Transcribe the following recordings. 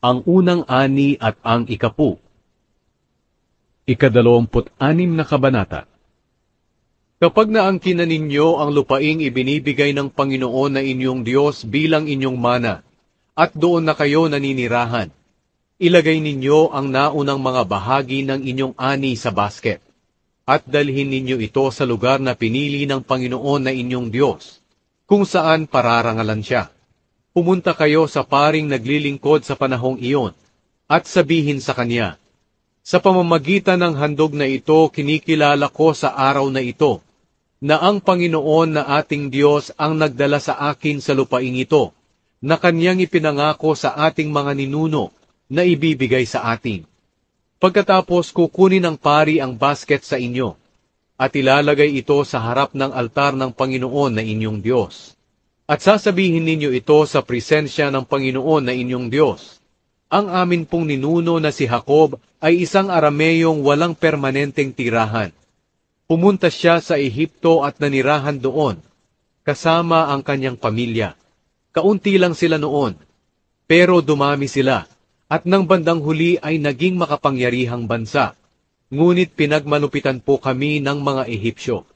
Ang unang ani at ang ika-10. Ika-26 na kabanata. Kapag naangkinan ninyo ang lupaing ibinibigay ng Panginoon na inyong Diyos bilang inyong mana, at doon na kayo naninirahan, ilagay ninyo ang naunang mga bahagi ng inyong ani sa basket, at dalhin ninyo ito sa lugar na pinili ng Panginoon na inyong Diyos, kung saan pararangalan siya. Pumunta kayo sa paring naglilingkod sa panahong iyon, at sabihin sa kanya, sa pamamagitan ng handog na ito, kinikilala ko sa araw na ito, na ang Panginoon na ating Diyos ang nagdala sa akin sa lupaing ito, na kanyang ipinangako sa ating mga ninuno na ibibigay sa atin. Pagkatapos kukunin ng pari ang basket sa inyo, at ilalagay ito sa harap ng altar ng Panginoon na inyong Diyos. At sasabihin ninyo ito sa presensya ng Panginoon na inyong Diyos. Ang amin pong ninuno na si Jacob ay isang Arameyong walang permanenteng tirahan. Pumunta siya sa Ehipto at nanirahan doon, kasama ang kanyang pamilya. Kaunti lang sila noon, pero dumami sila, at nang bandang huli ay naging makapangyarihang bansa. Ngunit pinagmalupitan po kami ng mga Ehipsyo.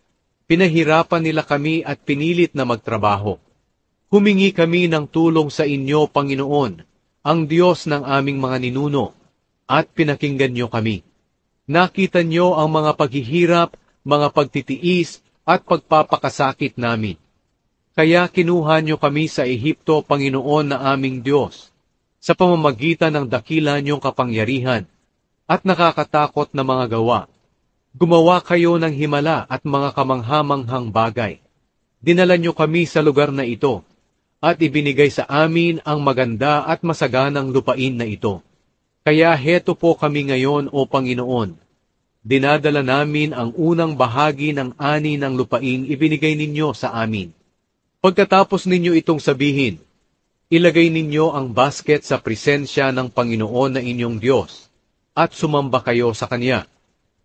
Pinahirapan nila kami at pinilit na magtrabaho. Humingi kami ng tulong sa inyo, Panginoon, ang Diyos ng aming mga ninuno, at pinakinggan niyo kami. Nakita niyo ang mga paghihirap, mga pagtitiis, at pagpapakasakit namin. Kaya kinuha niyo kami sa Ehipto, Panginoon na aming Diyos, sa pamamagitan ng dakila niyong kapangyarihan, at nakakatakot na mga gawa. Gumawa kayo ng himala at mga kamanghamanghang bagay. Dinala niyo kami sa lugar na ito, at ibinigay sa amin ang maganda at masaganang lupain na ito. Kaya heto po kami ngayon, O Panginoon. Dinadala namin ang unang bahagi ng ani ng lupain ibinigay ninyo sa amin. Pagkatapos ninyo itong sabihin, ilagay ninyo ang basket sa presensya ng Panginoon na inyong Diyos, at sumamba kayo sa Kanya.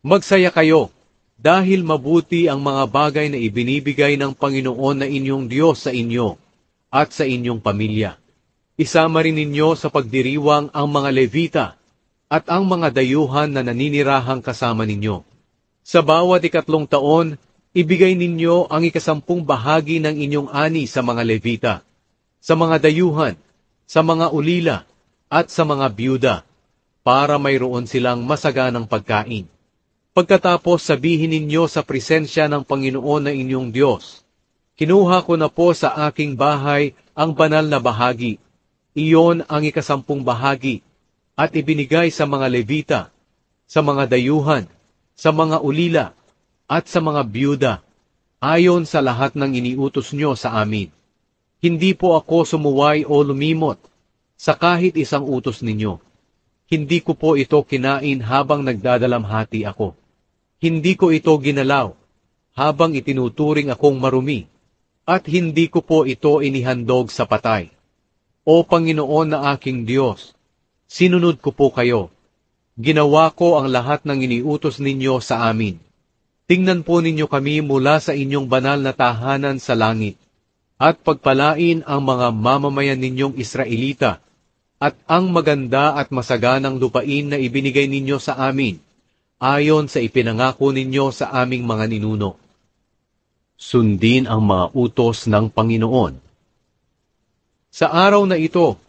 Magsaya kayo, dahil mabuti ang mga bagay na ibinibigay ng Panginoon na inyong Diyos sa inyo, at sa inyong pamilya. Isama rin ninyo sa pagdiriwang ang mga Levita at ang mga dayuhan na naninirahang kasama ninyo. Sa bawat 3 taon, ibigay ninyo ang 10 bahagi ng inyong ani sa mga Levita, sa mga dayuhan, sa mga ulila, at sa mga byuda, para mayroon silang masaganang pagkain. Pagkatapos sabihin ninyo sa presensya ng Panginoon na inyong Diyos, kinuha ko na po sa aking bahay ang banal na bahagi. Iyon ang 10 bahagi, at ibinigay sa mga Levita, sa mga dayuhan, sa mga ulila, at sa mga byuda, ayon sa lahat ng iniutos nyo sa amin. Hindi po ako sumuway o lumimot sa kahit isang utos ninyo. Hindi ko po ito kinain habang nagdadalamhati ako. Hindi ko ito ginalaw habang itinuturing akong marumi. At hindi ko po ito inihandog sa patay. O Panginoon na aking Diyos, sinunod ko po kayo. Ginawa ko ang lahat ng iniutos ninyo sa amin. Tingnan po ninyo kami mula sa inyong banal na tahanan sa langit, at pagpalain ang mga mamamayan ninyong Israelita, at ang maganda at masaganang lupain na ibinigay ninyo sa amin, ayon sa ipinangako ninyo sa aming mga ninuno. Sundin ang mga utos ng Panginoon. Sa araw na ito,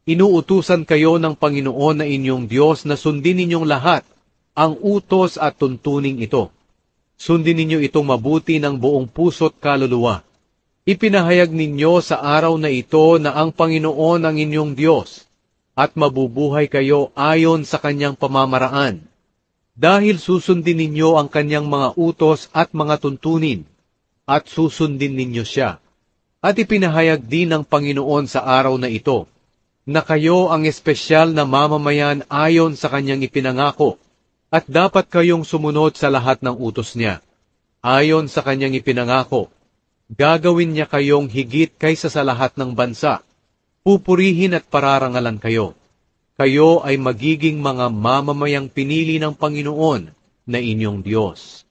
inuutusan kayo ng Panginoon na inyong Diyos na sundin ninyong lahat ang utos at tuntuning ito. Sundin ninyo itong mabuti ng buong puso't kaluluwa. Ipinahayag ninyo sa araw na ito na ang Panginoon ang inyong Diyos, at mabubuhay kayo ayon sa kanyang pamamaraan, dahil susundin ninyo ang kanyang mga utos at mga tuntunin, at susundin ninyo siya. At ipinahayag din ng Panginoon sa araw na ito, na kayo ang espesyal na mamamayan ayon sa kanyang ipinangako, at dapat kayong sumunod sa lahat ng utos niya. Ayon sa kanyang ipinangako, gagawin niya kayong higit kaysa sa lahat ng bansa. Pupurihin at pararangalan kayo. Kayo ay magiging mga mamamayang pinili ng Panginoon na inyong Diyos.